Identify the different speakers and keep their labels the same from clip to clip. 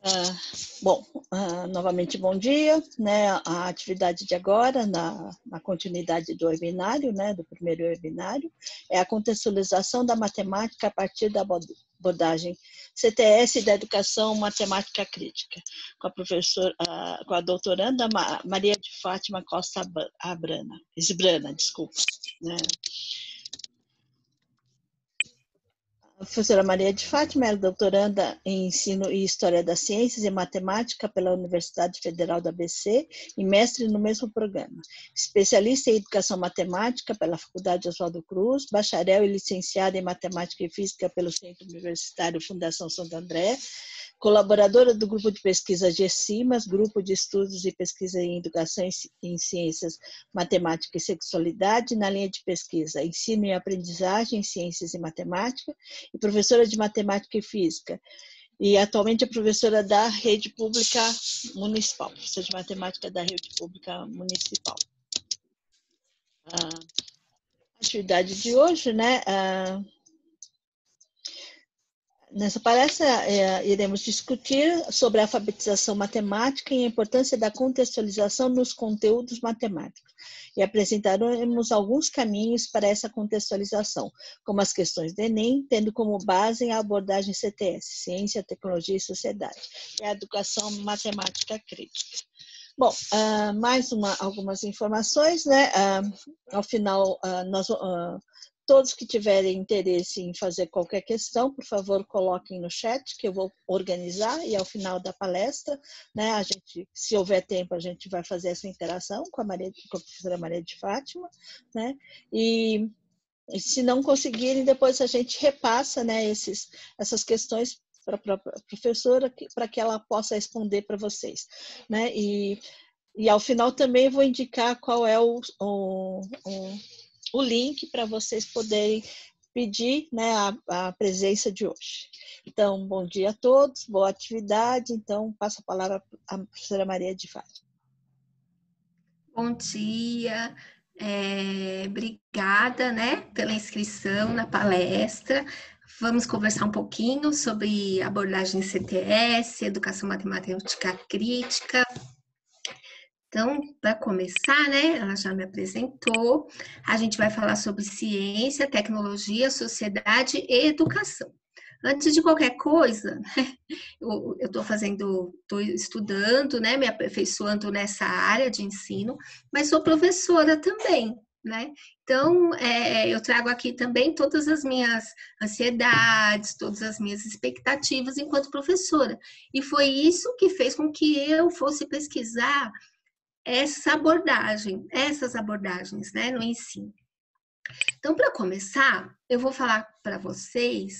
Speaker 1: Ah, bom, novamente bom dia, né? A atividade de agora, na continuidade do webinário, né, do primeiro webinário, é a contextualização da matemática a partir da abordagem CTS da educação matemática crítica, com a professora, com a doutoranda Maria de Fátima Costa Esbrana, desculpa, né? A professora Maria de Fátima é doutoranda em Ensino e História das Ciências e Matemática pela Universidade Federal do ABC e mestre no mesmo programa. Especialista em Educação Matemática pela Faculdade Oswaldo Cruz, bacharel e licenciada em Matemática e Física pelo Centro Universitário Fundação Santo André, colaboradora do Grupo de Pesquisa GECIMAS, Grupo de Estudos e Pesquisa em Educação em Ciências, Matemática e Sexualidade, na linha de pesquisa Ensino e Aprendizagem em Ciências e Matemática, e professora de Matemática e Física. E atualmente é professora da Rede Pública Municipal, professora de Matemática da Rede Pública Municipal. A atividade de hoje, né? Nessa palestra, iremos discutir sobre a alfabetização matemática e a importância da contextualização nos conteúdos matemáticos. E apresentaremos alguns caminhos para essa contextualização, como as questões do Enem, tendo como base a abordagem CTS, Ciência, Tecnologia e Sociedade, e a educação matemática crítica. Bom, algumas informações, né? Ao final, todos que tiverem interesse em fazer qualquer questão, por favor, coloquem no chat, que eu vou organizar, e ao final da palestra, né, se houver tempo, a gente vai fazer essa interação com a professora Maria de Fátima, né, e se não conseguirem, depois a gente repassa, né, essas questões para a professora, para que ela possa responder para vocês, né, e ao final também vou indicar qual é o link para vocês poderem pedir, né, a presença de hoje. Então, bom dia a todos, boa atividade. Então, passo a palavra à professora Maria de Fátima.
Speaker 2: Bom dia, obrigada, né, pela inscrição na palestra. Vamos conversar um pouquinho sobre abordagem CTS, educação matemática crítica. Então, para começar, né, ela já me apresentou, a gente vai falar sobre ciência, tecnologia, sociedade e educação. Antes de qualquer coisa, né, eu estou estudando, né, me aperfeiçoando nessa área de ensino, mas sou professora também, né? Então, eu trago aqui também todas as minhas ansiedades, todas as minhas expectativas enquanto professora. E foi isso que fez com que eu fosse pesquisar essas abordagens, né, no ensino. Então, para começar, eu vou falar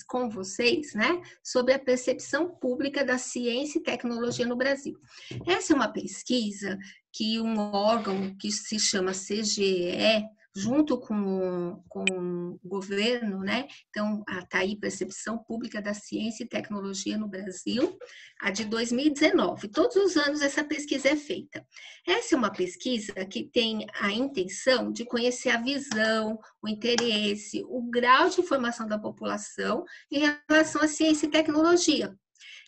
Speaker 2: com vocês, né, sobre a percepção pública da ciência e tecnologia no Brasil. Essa é uma pesquisa que um órgão que se chama CGE, junto com o governo, né? Então, está aí Percepção Pública da Ciência e Tecnologia no Brasil, a de 2019. Todos os anos essa pesquisa é feita. Essa é uma pesquisa que tem a intenção de conhecer a visão, o interesse, o grau de informação da população em relação à ciência e tecnologia.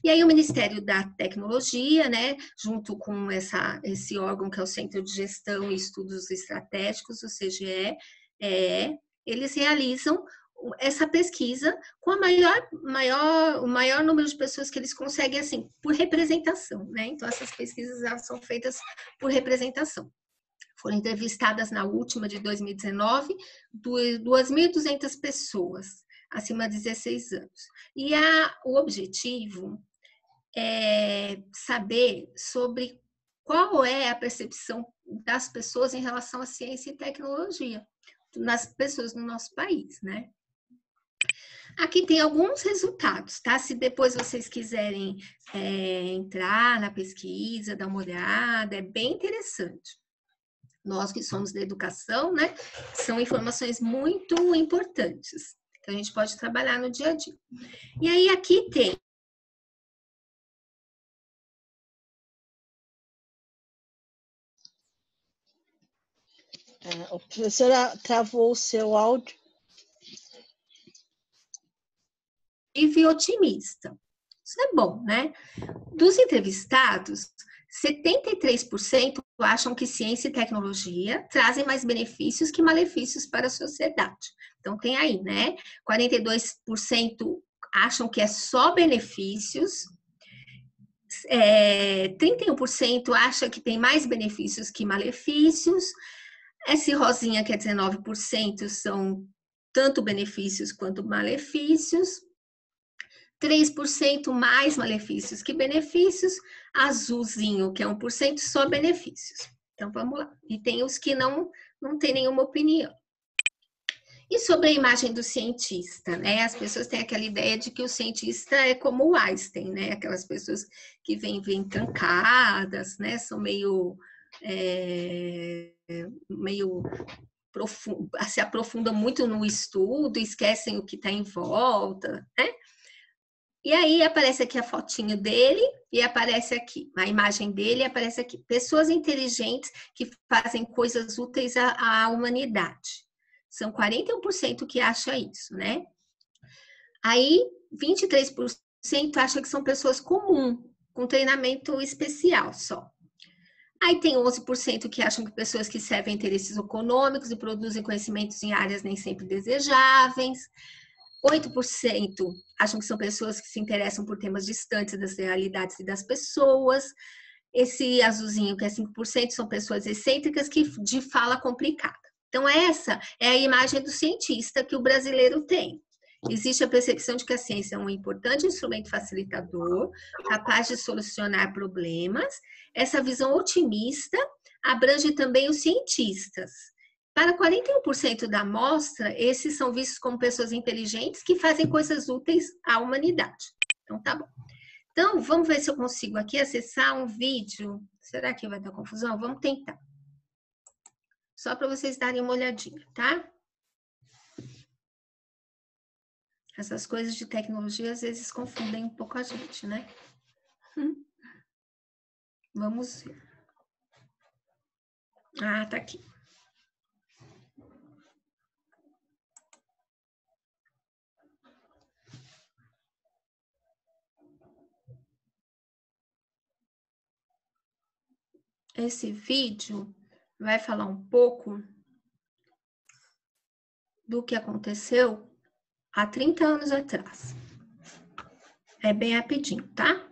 Speaker 2: E aí o Ministério da Tecnologia, né, junto com esse órgão que é o Centro de Gestão e Estudos Estratégicos, o CGE, eles realizam essa pesquisa com o maior número de pessoas que eles conseguem, assim, por representação, né? Então, essas pesquisas elas são feitas por representação. Foram entrevistadas na última de 2019, 2.200 pessoas acima de 16 anos. E o objetivo é saber sobre qual é a percepção das pessoas em relação à ciência e tecnologia, nas pessoas no nosso país, né? Aqui tem alguns resultados, tá? Se depois vocês quiserem entrar na pesquisa, dar uma olhada, é bem interessante. Nós que somos da educação, né? São informações muito importantes que a gente pode trabalhar no dia a dia. E aí aqui tem
Speaker 1: A professora travou o seu áudio.
Speaker 2: e otimista Isso é bom, né? Dos entrevistados, 73% acham que ciência e tecnologia trazem mais benefícios que malefícios para a sociedade. Então, tem aí, né? 42% acham que é só benefícios, 31% acha que tem mais benefícios que malefícios, esse rosinha, que é 19%, são tanto benefícios quanto malefícios, 3% mais malefícios que benefícios, azulzinho, que é 1%, só benefícios. Então, vamos lá. E tem os que não têm nenhuma opinião. E sobre a imagem do cientista, né? As pessoas têm aquela ideia de que o cientista é como o Einstein, né? Aquelas pessoas que vêm trancadas, né? São meio se aprofundam muito no estudo, esquecem o que está em volta, né? E aí aparece aqui a fotinho dele e aparece aqui, a imagem dele aparece aqui. Pessoas inteligentes que fazem coisas úteis à humanidade. São 41% que acha isso, né? Aí, 23% acha que são pessoas comuns, com treinamento especial só. Aí tem 11% que acham que pessoas que servem interesses econômicos e produzem conhecimentos em áreas nem sempre desejáveis. 8% acham que são pessoas que se interessam por temas distantes das realidades e das pessoas. Esse azulzinho, que é 5%, são pessoas excêntricas de fala complicada. Então, essa é a imagem do cientista que o brasileiro tem. Existe a percepção de que a ciência é um importante instrumento facilitador, capaz de solucionar problemas. Essa visão otimista abrange também os cientistas. Para 41% da amostra, esses são vistos como pessoas inteligentes que fazem coisas úteis à humanidade. Então, tá bom. Então, vamos ver se eu consigo aqui acessar um vídeo. Será que vai dar confusão? Vamos tentar. Só para vocês darem uma olhadinha, tá? Essas coisas de tecnologia, às vezes, confundem um pouco a gente, né? Vamos ver. Ah, tá aqui. Esse vídeo vai falar um pouco do que aconteceu há 30 anos atrás. É bem rapidinho, tá?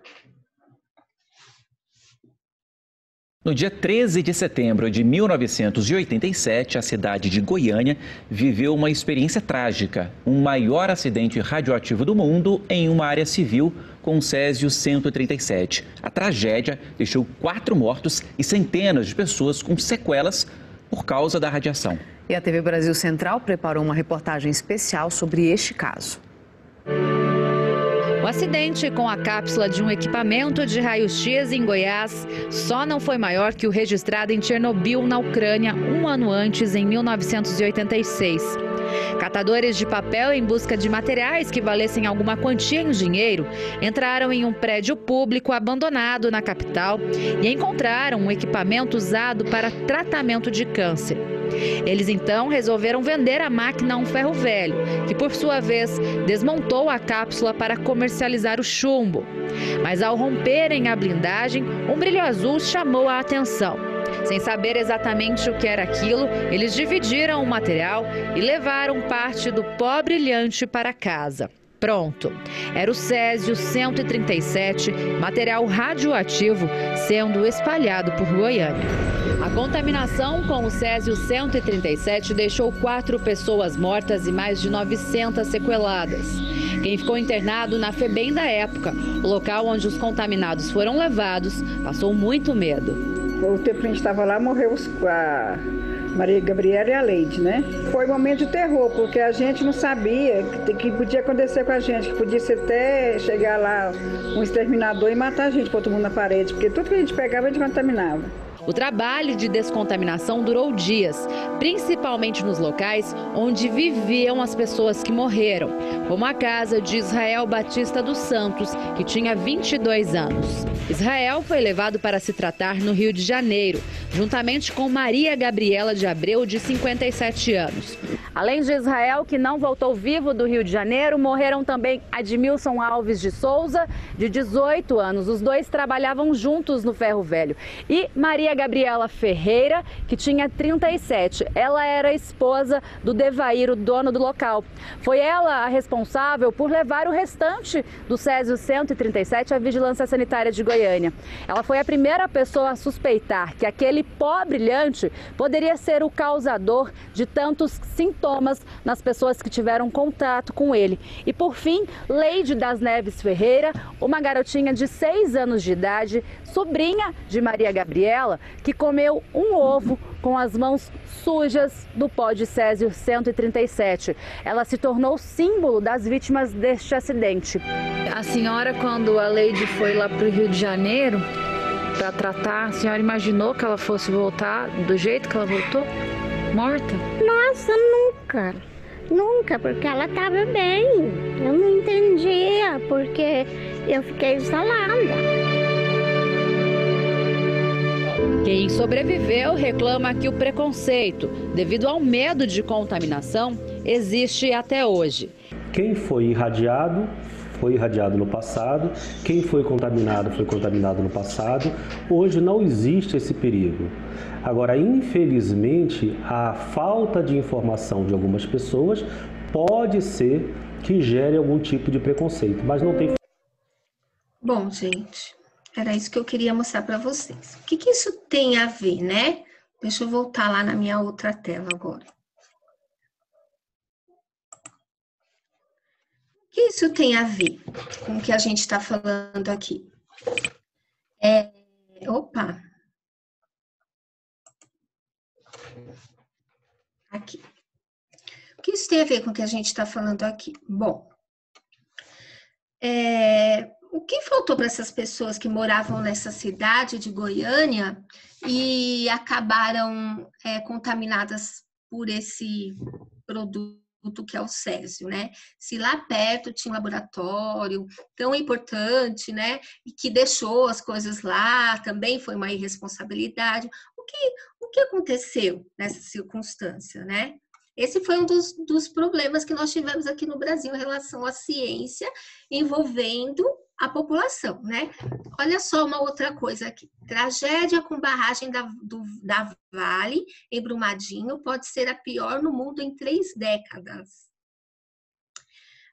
Speaker 3: No dia 13 de setembro de 1987, a cidade de Goiânia viveu uma experiência trágica, o maior acidente radioativo do mundo em uma área civil com o Césio-137. A tragédia deixou 4 mortos e centenas de pessoas com sequelas por causa da radiação.
Speaker 4: E a TV Brasil Central preparou uma reportagem especial sobre este caso.
Speaker 5: O acidente com a cápsula de um equipamento de raio-x em Goiás só não foi maior que o registrado em Chernobyl, na Ucrânia, 1 ano antes, em 1986. Catadores de papel em busca de materiais que valessem alguma quantia em dinheiro entraram em um prédio público abandonado na capital e encontraram um equipamento usado para tratamento de câncer. Eles então resolveram vender a máquina a um ferro velho, que por sua vez desmontou a cápsula para comercializar o chumbo. Mas ao romperem a blindagem, um brilho azul chamou a atenção. Sem saber exatamente o que era aquilo, eles dividiram o material e levaram parte do pó brilhante para casa. Pronto, era o Césio-137, material radioativo, sendo espalhado por Goiânia. A contaminação com o Césio-137 deixou 4 pessoas mortas e mais de 900 sequeladas. Quem ficou internado na FEBEM da época, o local onde os contaminados foram levados, passou muito medo.
Speaker 6: O tempo que a gente estava lá, morreu a Maria Gabriela e a Leide, né? Foi um momento de terror, porque a gente não sabia que podia acontecer com a gente, que podia ser até chegar lá um exterminador e matar a gente, pôr todo mundo na parede, porque tudo que a gente pegava, a gente contaminava.
Speaker 5: O trabalho de descontaminação durou dias, principalmente nos locais onde viviam as pessoas que morreram, como a casa de Israel Batista dos Santos, que tinha 22 anos. Israel foi levado para se tratar no Rio de Janeiro, juntamente com Maria Gabriela de Abreu, de 57 anos. Além de Israel, que não voltou vivo do Rio de Janeiro, morreram também Admilson Alves de Souza, de 18 anos. Os dois trabalhavam juntos no Ferro Velho. E Maria Gabriela Ferreira, que tinha 37. Ela era esposa do Devair, o dono do local. Foi ela a responsável por levar o restante do Césio 137 à Vigilância Sanitária de Goiânia. Ela foi a primeira pessoa a suspeitar que aquele pó brilhante poderia ser o causador de tantos sintomas nas pessoas que tiveram contato com ele. E por fim, Leide das Neves Ferreira, uma garotinha de 6 anos de idade, sobrinha de Maria Gabriela, que comeu um ovo com as mãos sujas do pó de Césio 137. Ela se tornou símbolo das vítimas deste acidente. A senhora, quando a Leide foi lá para o Rio de Janeiro para tratar, a senhora imaginou que ela fosse voltar do jeito que ela voltou? Morta?
Speaker 7: Nossa, nunca, porque ela estava bem. Eu não entendia, porque eu fiquei isolada.
Speaker 5: Quem sobreviveu reclama que o preconceito, devido ao medo de contaminação, existe até hoje.
Speaker 8: Quem foi irradiado no passado, quem foi contaminado no passado. Hoje não existe esse perigo. Agora, infelizmente, a falta de informação de algumas pessoas pode ser que gere algum tipo de preconceito, mas não tem...
Speaker 2: Bom, gente, era isso que eu queria mostrar para vocês. O que isso tem a ver, né? Deixa eu voltar lá na minha outra tela agora. O que isso tem a ver com o que a gente está falando aqui? Opa! Aqui. O que isso tem a ver com o que a gente está falando aqui? Bom, o que faltou para essas pessoas que moravam nessa cidade de Goiânia e acabaram contaminadas por esse produto que é o Césio, né? Se lá perto tinha um laboratório tão importante, né? E que deixou as coisas lá, também foi uma irresponsabilidade. O que aconteceu nessa circunstância, né? Esse foi um dos problemas que nós tivemos aqui no Brasil em relação à ciência envolvendo a população, né? Olha só uma outra coisa aqui. Tragédia com barragem da Vale, em Brumadinho, pode ser a pior no mundo em 3 décadas.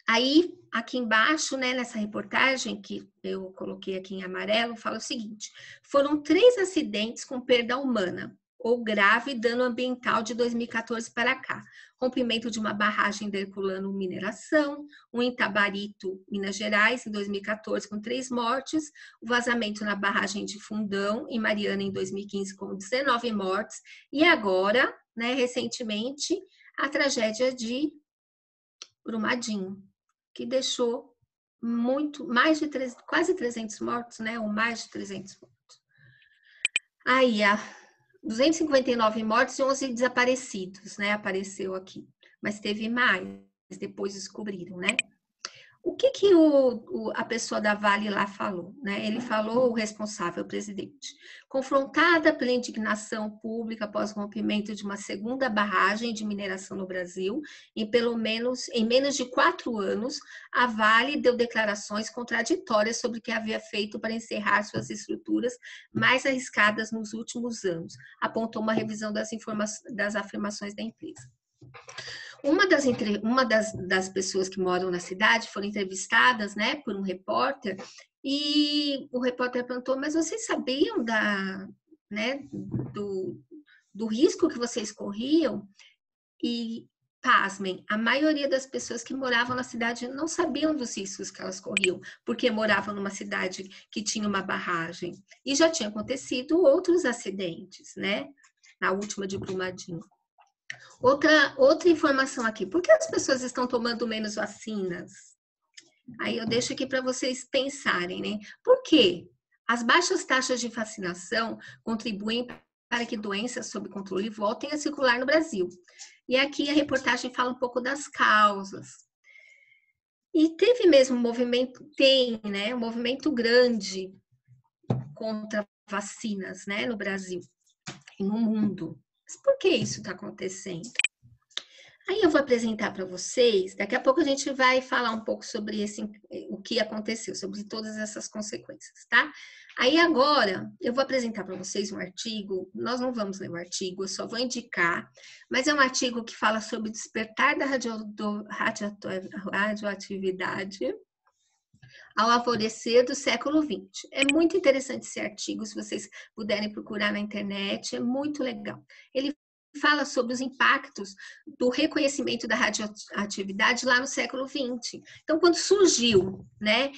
Speaker 2: Aí, aqui embaixo, né, nessa reportagem que eu coloquei aqui em amarelo, fala o seguinte: foram 3 acidentes com perda humana ou grave dano ambiental de 2014 para cá. Rompimento de uma barragem da Herculano Mineração, um em Tabarito, Minas Gerais, em 2014, com 3 mortes, o vazamento na barragem de Fundão, em Mariana, em 2015, com 19 mortes, e agora, né, recentemente, a tragédia de Brumadinho, que deixou quase 300 mortos, né, ou mais de 300 mortos. Aí, 259 mortes e 11 desaparecidos, né? Apareceu aqui. Mas teve mais, depois descobriram, né? O que a pessoa da Vale lá falou, né? Ele falou, o responsável, o presidente, confrontada pela indignação pública após o rompimento de uma segunda barragem de mineração no Brasil, em menos de 4 anos, a Vale deu declarações contraditórias sobre o que havia feito para encerrar suas estruturas mais arriscadas nos últimos anos, apontou uma revisão das afirmações da empresa. Uma das pessoas que moram na cidade foram entrevistadas, né, por um repórter, e o repórter perguntou: mas vocês sabiam do risco que vocês corriam? E, pasmem, a maioria das pessoas que moravam na cidade não sabiam dos riscos que elas corriam, porque moravam numa cidade que tinha uma barragem. E já tinha acontecido outros acidentes, né, na última de Brumadinho. Outra informação aqui. Por que as pessoas estão tomando menos vacinas? Aí eu deixo aqui para vocês pensarem, né? Por quê? As baixas taxas de vacinação contribuem para que doenças sob controle voltem a circular no Brasil. E aqui a reportagem fala um pouco das causas. E teve mesmo um movimento grande contra vacinas, né, no Brasil e no mundo. Mas por que isso está acontecendo? Aí eu vou apresentar para vocês, daqui a pouco a gente vai falar um pouco sobre o que aconteceu, sobre todas essas consequências, tá? Aí agora eu vou apresentar para vocês um artigo, nós não vamos ler o artigo, eu só vou indicar, mas é um artigo que fala sobre o despertar da radioatividade ao alvorecer do século XX. É muito interessante esse artigo, se vocês puderem procurar na internet, é muito legal. Ele fala sobre os impactos do reconhecimento da radioatividade lá no século XX. Então, quando surgiu, né?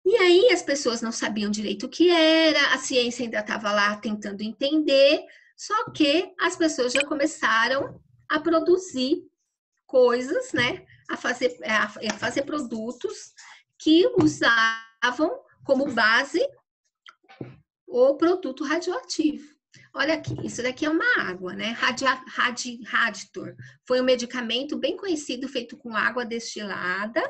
Speaker 2: E aí as pessoas não sabiam direito o que era, a ciência ainda estava lá tentando entender, só que as pessoas já começaram a produzir coisas, né? A fazer produtos que usavam como base o produto radioativo. Olha aqui, isso daqui é uma água, né? Raditor. Foi um medicamento bem conhecido, feito com água destilada,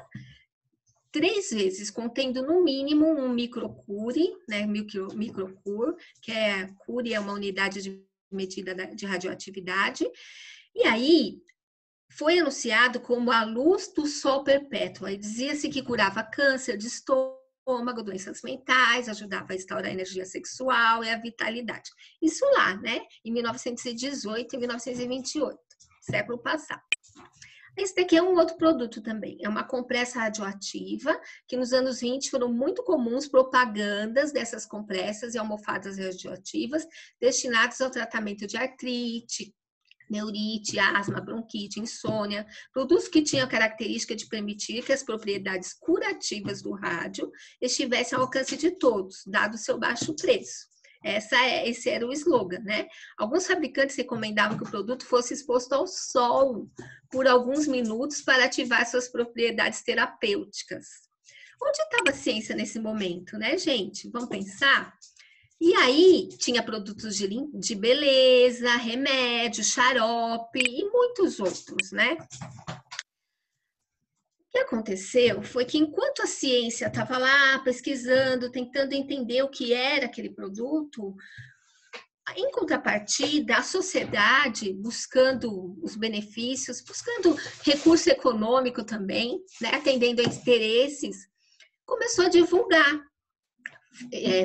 Speaker 2: 3 vezes, contendo no mínimo um microcure, né? Microcure, que cure é uma unidade de medida de radioatividade. E aí, foi anunciado como a luz do sol perpétua. E dizia-se que curava câncer de estômago, doenças mentais, ajudava a restaurar a energia sexual e a vitalidade. Isso lá, né? Em 1918 e 1928, século passado. Esse daqui é um outro produto também. É uma compressa radioativa, que nos anos 20 foram muito comuns propagandas dessas compressas e almofadas radioativas destinadas ao tratamento de artrite, neurite, asma, bronquite, insônia, produtos que tinham a característica de permitir que as propriedades curativas do rádio estivessem ao alcance de todos, dado o seu baixo preço. Esse era o slogan, né? Alguns fabricantes recomendavam que o produto fosse exposto ao sol por alguns minutos para ativar suas propriedades terapêuticas. Onde estava a ciência nesse momento, né, gente? Vamos pensar? E aí, tinha produtos de beleza, remédio, xarope e muitos outros, né? O que aconteceu foi que enquanto a ciência estava lá pesquisando, tentando entender o que era aquele produto, em contrapartida, a sociedade, buscando os benefícios, buscando recurso econômico também, né? Atendendo a interesses, começou a divulgar.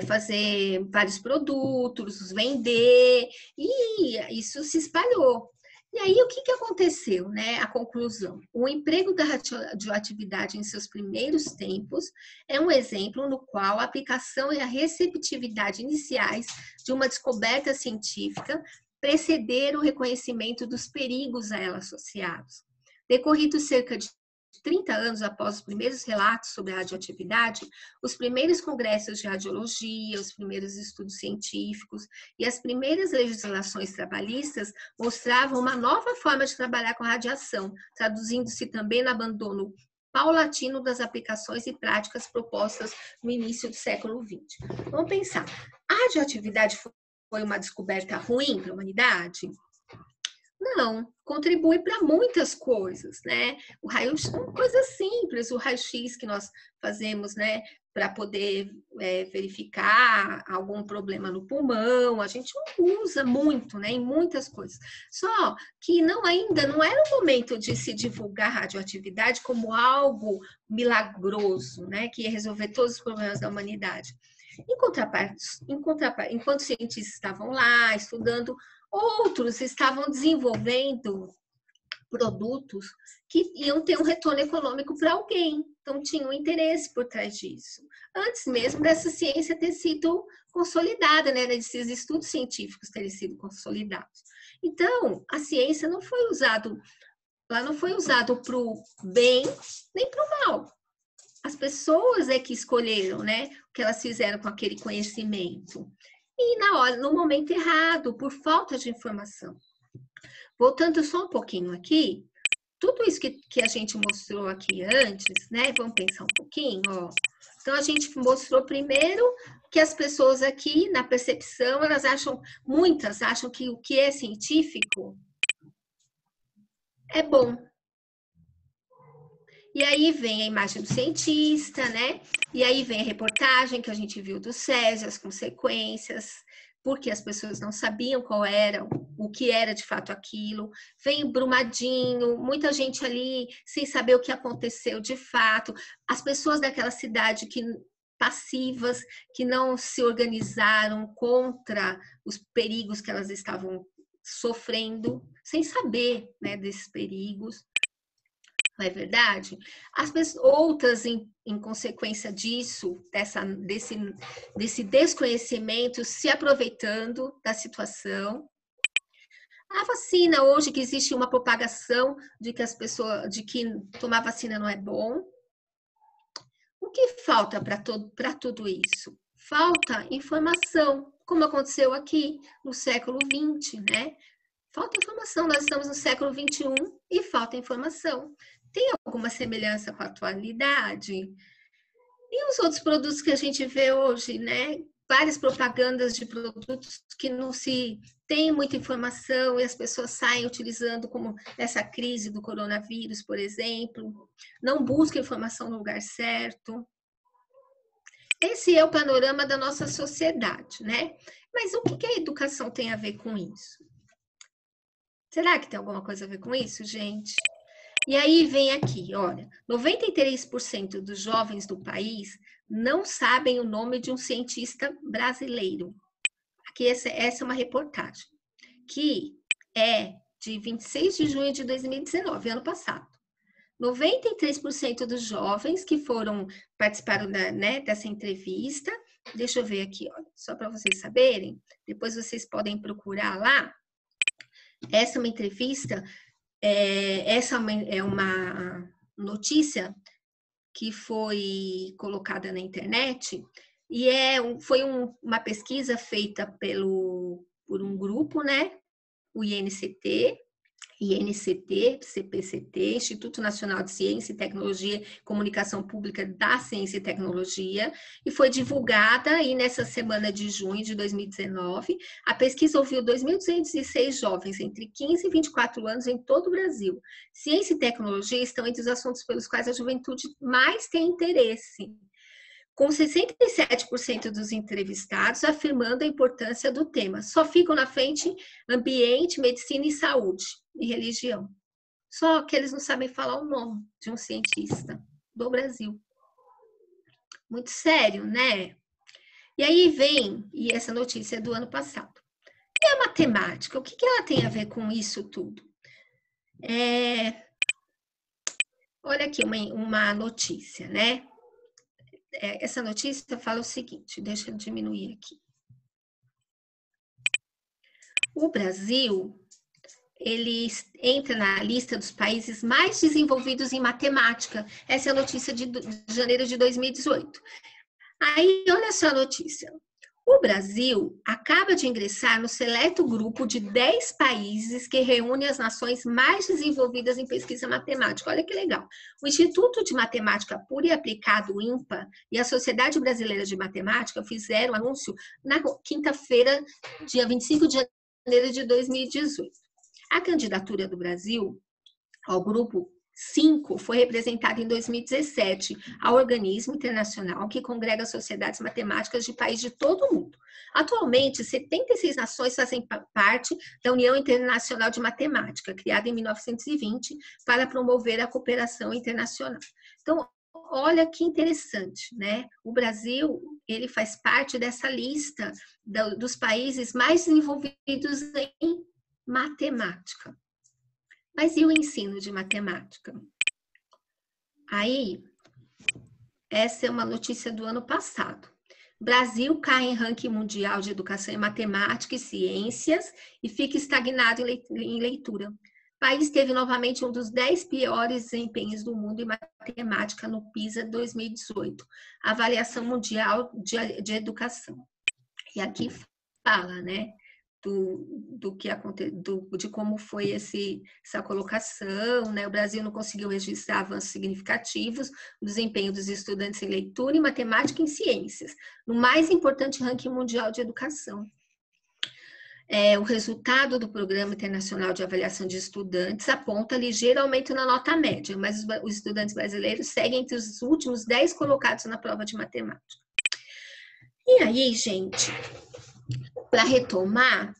Speaker 2: Fazer vários produtos, vender, e isso se espalhou. E aí, o que aconteceu, né? A conclusão. O emprego da radioatividade em seus primeiros tempos é um exemplo no qual a aplicação e a receptividade iniciais de uma descoberta científica precederam o reconhecimento dos perigos a ela associados. Decorridos cerca de 30 anos após os primeiros relatos sobre a radioatividade, os primeiros congressos de radiologia, os primeiros estudos científicos e as primeiras legislações trabalhistas mostravam uma nova forma de trabalhar com radiação, traduzindo-se também no abandono paulatino das aplicações e práticas propostas no início do século XX. Vamos pensar, a radioatividade foi uma descoberta ruim para a humanidade? Não, contribui para muitas coisas, né? O raio-x é uma coisa simples, o raio-x que nós fazemos, né, para poder verificar algum problema no pulmão, a gente usa muito, né, em muitas coisas. Só que ainda não era o momento de se divulgar radioatividade como algo milagroso, né, que ia resolver todos os problemas da humanidade. Em contraparte, enquanto cientistas estavam lá estudando, outros estavam desenvolvendo produtos que iam ter um retorno econômico para alguém. Então, tinha um interesse por trás disso. Antes mesmo dessa ciência ter sido consolidada, né? Desses estudos científicos terem sido consolidados. Então, a ciência não foi usada para o bem nem para o mal. As pessoas é que escolheram, né? O que elas fizeram com aquele conhecimento. E no momento errado, por falta de informação. Voltando só um pouquinho aqui, tudo isso que a gente mostrou aqui antes, né? Vamos pensar um pouquinho, ó. Então, a gente mostrou primeiro que as pessoas aqui, na percepção, muitas acham que o que é científico é bom. E aí vem a imagem do cientista, né? E aí vem a reportagem que a gente viu do Césio, as consequências, porque as pessoas não sabiam o que era de fato aquilo. Vem Brumadinho, muita gente ali sem saber o que aconteceu de fato. As pessoas daquela cidade passivas, que não se organizaram contra os perigos que elas estavam sofrendo, sem saber, né, desses perigos. Não é verdade? As pessoas, outras, em consequência disso, desse desconhecimento, se aproveitando da situação. A vacina, hoje que existe uma propagação de que tomar vacina não é bom. O que falta para tudo isso? Falta informação, como aconteceu aqui no século XX, né? Falta informação, nós estamos no século XXI e falta informação. Tem alguma semelhança com a atualidade? E os outros produtos que a gente vê hoje, né? Várias propagandas de produtos que não se tem muita informação e as pessoas saem utilizando, como nessa crise do coronavírus, por exemplo. Não busca informação no lugar certo. Esse é o panorama da nossa sociedade, né? Mas o que a educação tem a ver com isso? Será que tem alguma coisa a ver com isso, gente? E aí vem aqui, olha, 93% dos jovens do país não sabem o nome de um cientista brasileiro. Aqui essa é uma reportagem, que é de 26 de junho de 2019, ano passado. 93% dos jovens que participaram dessa entrevista, deixa eu ver aqui, olha, só para vocês saberem, depois vocês podem procurar lá. Essa é uma entrevista, essa é uma notícia que foi colocada na internet e foi uma pesquisa feita por um grupo, né? O INCT, CPCT, Instituto Nacional de Ciência e Tecnologia e Comunicação Pública da Ciência e Tecnologia, e foi divulgada aí nessa semana de junho de 2019. A pesquisa ouviu 2.206 jovens entre 15 e 24 anos em todo o Brasil. Ciência e tecnologia estão entre os assuntos pelos quais a juventude mais tem interesse, com 67% dos entrevistados afirmando a importância do tema. Só ficam na frente ambiente, medicina e saúde e religião. Só que eles não sabem falar o nome de um cientista do Brasil. Muito sério, né? E aí e essa notícia é do ano passado. E a matemática? O que ela tem a ver com isso tudo? Olha aqui uma notícia, né? Essa notícia fala o seguinte, deixa eu diminuir aqui. O Brasil, ele entra na lista dos países mais desenvolvidos em matemática. Essa é a notícia de janeiro de 2018. Aí, olha só a notícia. O Brasil acaba de ingressar no seleto grupo de 10 países que reúne as nações mais desenvolvidas em pesquisa matemática. Olha que legal. O Instituto de Matemática Pura e Aplicada, o INPA, e a Sociedade Brasileira de Matemática fizeram anúncio na quinta-feira, dia 25 de janeiro de 2018. A candidatura do Brasil ao grupo 5 foi representada em 2017 ao organismo internacional que congrega sociedades matemáticas de países de todo o mundo. Atualmente, 76 nações fazem parte da União Internacional de Matemática, criada em 1920 para promover a cooperação internacional. Então, olha que interessante, né? O Brasil, ele faz parte dessa lista dos países mais desenvolvidos em matemática. Mas e o ensino de matemática? Aí, essa é uma notícia do ano passado. Brasil cai em ranking mundial de educação em matemática e ciências e fica estagnado em leitura. O país teve novamente um dos 10 piores desempenhos do mundo em matemática no PISA 2018, avaliação mundial de educação. E aqui fala, né? De como foi essa colocação, né? O Brasil não conseguiu registrar avanços significativos no desempenho dos estudantes em leitura, em matemática e em ciências, no mais importante ranking mundial de educação. O resultado do Programa Internacional de Avaliação de Estudantes aponta ligeiro aumento na nota média, mas os estudantes brasileiros seguem entre os últimos 10 colocados na prova de matemática. E aí, gente, para retomar,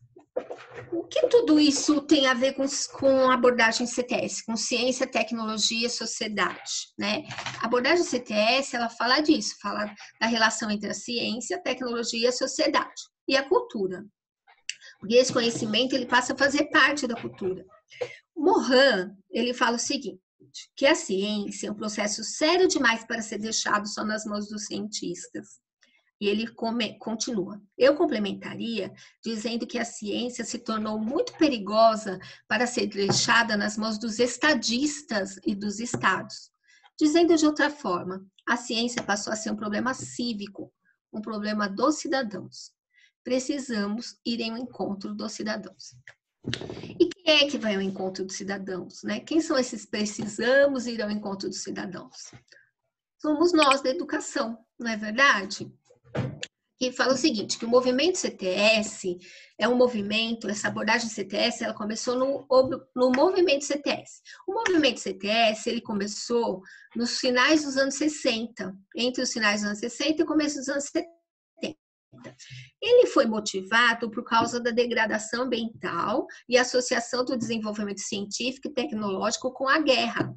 Speaker 2: o que tudo isso tem a ver com a abordagem CTS, com ciência, tecnologia e sociedade, né? A abordagem CTS, ela fala disso, fala da relação entre a ciência, a tecnologia e a sociedade e a cultura. Porque esse conhecimento, ele passa a fazer parte da cultura. Morin, ele fala o seguinte, que a ciência é um processo sério demais para ser deixado só nas mãos dos cientistas. E ele continua. Eu complementaria dizendo que a ciência se tornou muito perigosa para ser deixada nas mãos dos estadistas e dos estados. Dizendo de outra forma, a ciência passou a ser um problema cívico, um problema dos cidadãos. Precisamos ir ao encontro dos cidadãos. E quem é que vai ao encontro dos cidadãos, né? Quem são esses precisamos ir ao encontro dos cidadãos? Somos nós da educação, não é verdade? Que fala o seguinte, que o movimento CTS é um movimento, essa abordagem CTS, ela começou no movimento CTS. O movimento CTS, ele começou nos finais dos anos 60, entre os finais dos anos 60 e o começo dos anos 70. Ele foi motivado por causa da degradação ambiental e associação do desenvolvimento científico e tecnológico com a guerra.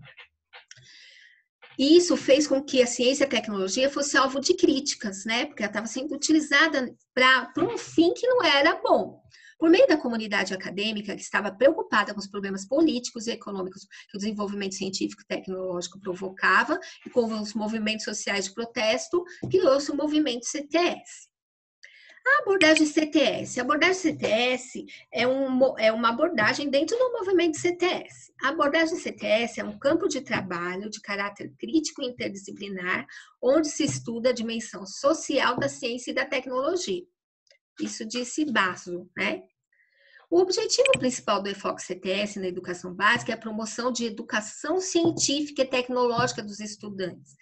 Speaker 2: E isso fez com que a ciência e a tecnologia fosse alvo de críticas, né? Porque ela estava sendo utilizada para um fim que não era bom. Por meio da comunidade acadêmica, que estava preocupada com os problemas políticos e econômicos que o desenvolvimento científico e tecnológico provocava, e com os movimentos sociais de protesto, criou-se o movimento CTS. A abordagem CTS. A abordagem CTS é uma abordagem dentro do movimento CTS. A abordagem CTS é um campo de trabalho de caráter crítico e interdisciplinar, onde se estuda a dimensão social da ciência e da tecnologia. Isso disse Basso, né? O objetivo principal do EFOC CTS na educação básica é a promoção de educação científica e tecnológica dos estudantes,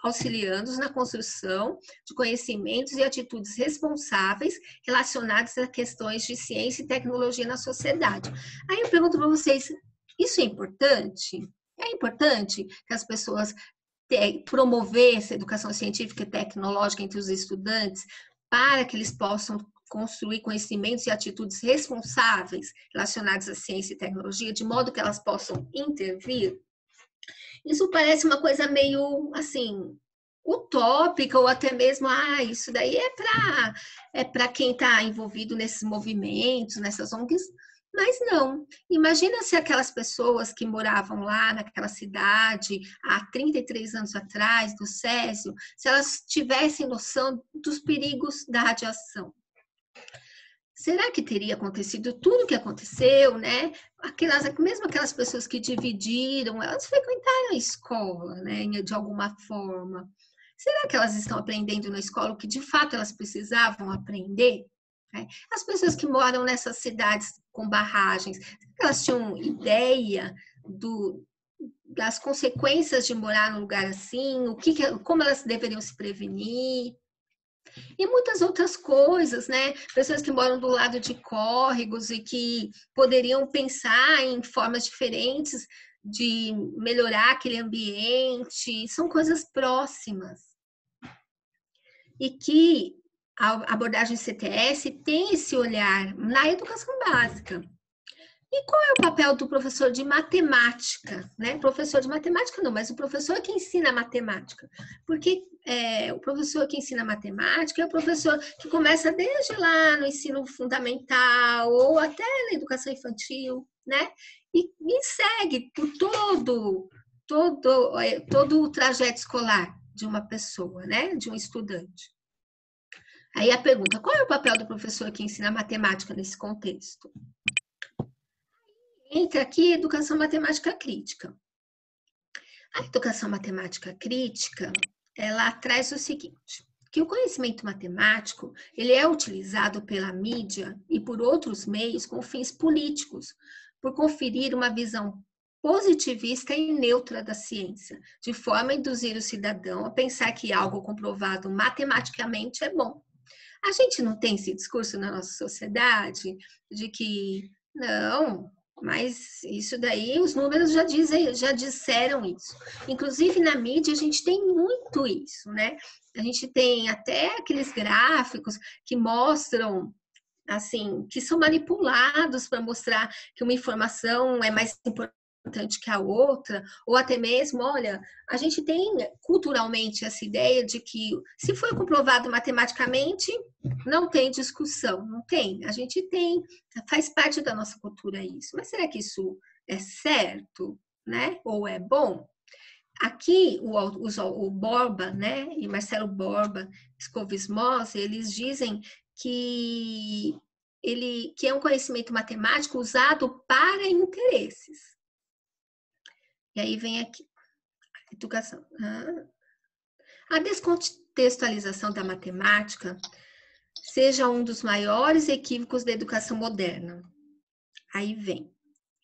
Speaker 2: auxiliando-os na construção de conhecimentos e atitudes responsáveis relacionados a questões de ciência e tecnologia na sociedade. Aí eu pergunto para vocês, isso é importante? É importante que as pessoas promover essa educação científica e tecnológica entre os estudantes para que eles possam construir conhecimentos e atitudes responsáveis relacionados à ciência e tecnologia, de modo que elas possam intervir? Isso parece uma coisa meio, assim, utópica, ou até mesmo, isso daí é para quem está envolvido nesses movimentos, nessas ONGs, mas não. Imagina se aquelas pessoas que moravam lá naquela cidade há 33 anos atrás, do Césio, se elas tivessem noção dos perigos da radiação. Será que teria acontecido tudo o que aconteceu, né? Mesmo aquelas pessoas que dividiram, elas frequentaram a escola, né? De alguma forma. Será que elas estão aprendendo na escola o que de fato elas precisavam aprender? As pessoas que moram nessas cidades com barragens, elas tinham ideia das consequências de morar num lugar assim, como elas deveriam se prevenir? E muitas outras coisas, né? Pessoas que moram do lado de córregos e que poderiam pensar em formas diferentes de melhorar aquele ambiente. São coisas próximas. E que a abordagem CTS tem esse olhar na educação básica. E qual é o papel do professor de matemática, né? Professor de matemática não, mas o professor que ensina matemática. Porque o professor que ensina matemática é o professor que começa desde lá no ensino fundamental ou até na educação infantil, né? E segue por todo o trajeto escolar de uma pessoa, né? De um estudante. Aí a pergunta, qual é o papel do professor que ensina matemática nesse contexto? Entra aqui a educação matemática crítica. A educação matemática crítica, ela traz o seguinte, que o conhecimento matemático, ele é utilizado pela mídia e por outros meios com fins políticos, por conferir uma visão positivista e neutra da ciência, de forma a induzir o cidadão a pensar que algo comprovado matematicamente é bom. A gente não tem esse discurso na nossa sociedade de que, não, Mas isso daí, os números já disseram isso. Inclusive, na mídia, a gente tem muito isso, né? A gente tem até aqueles gráficos que mostram, assim, que são manipulados para mostrar que uma informação é mais importante que a outra, ou até mesmo, olha, a gente tem culturalmente essa ideia de que se foi comprovado matematicamente, não tem discussão, não tem. A gente tem, faz parte da nossa cultura isso. Mas será que isso é certo, né? Ou é bom? Aqui, o Borba, né, e Marcelo Borba, Escovismose, eles dizem que é um conhecimento matemático usado para interesses. E aí vem aqui, educação. A descontextualização da matemática seja um dos maiores equívocos da educação moderna. Aí vem.